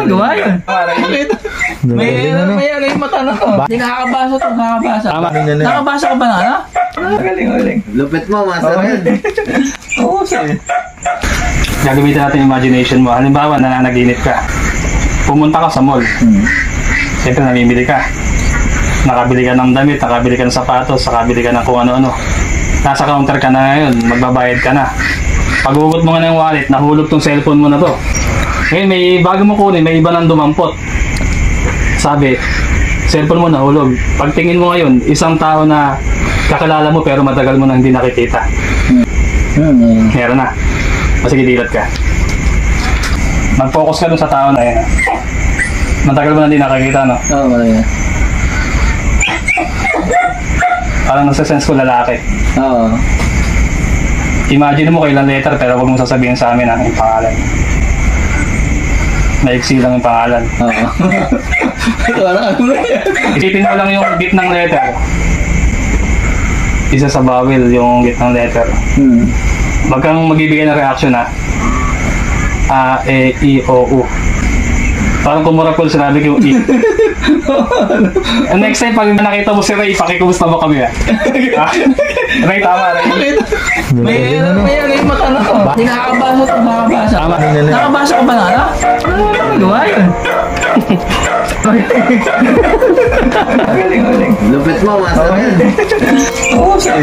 gawa yun. May ano yung mata na to. Hindi nakakabasa to, nakakabasa. Nakakabasa ka ba na, ano? Galing. Lupit mo, master. Oo, sir. Gagamitin natin yung imagination mo. Halimbawa, nananaginip ka. Pumunta ka sa mall. Siyempre, namimili ka. Nakabili ka ng damit, nakabili ka ng sapatos, nakabili ka ng kung ano-ano. Nasa counter ka na ngayon, magbabayad ka na. Pag-ugot mo nga ng wallet, nahulog tong cellphone mo na to. Ngayon, may bago mo kunin, may iba nang dumampot. Sabi, cellphone mo nahulog. Pagtingin mo ngayon, isang tao na kakilala mo pero matagal mo nang hindi nakikita. Meron na. Sige, dilat ka. Mag-focus ka dun sa tao na yun. Matagal mo nang hindi nakikita, no? Oo, yeah. Parang nasa-sense ko lalaki. Oo. Imagine mo kailan letter pero huwag mong sasabihin sa amin ang pangalan. Maiksi lang yung pangalan. Oo. Isipin mo lang yung bit ng letter. Isa sa bawel yung bit ng letter. Wag kang magbibigay ng reaction, ha. A, E, I, O, U. Parang kumurapol sinabi ko yung I. And next time pag nakita mo si Ray, pakikumusta mo kami, ha. Ray, tama, Ray. May ano yung mata na to. Hindi nakakabasa to, nakakabasa. Nakakabasa ka ba na, ano? Gawa yun. Galing. Lupit mo, master. Oo, sir.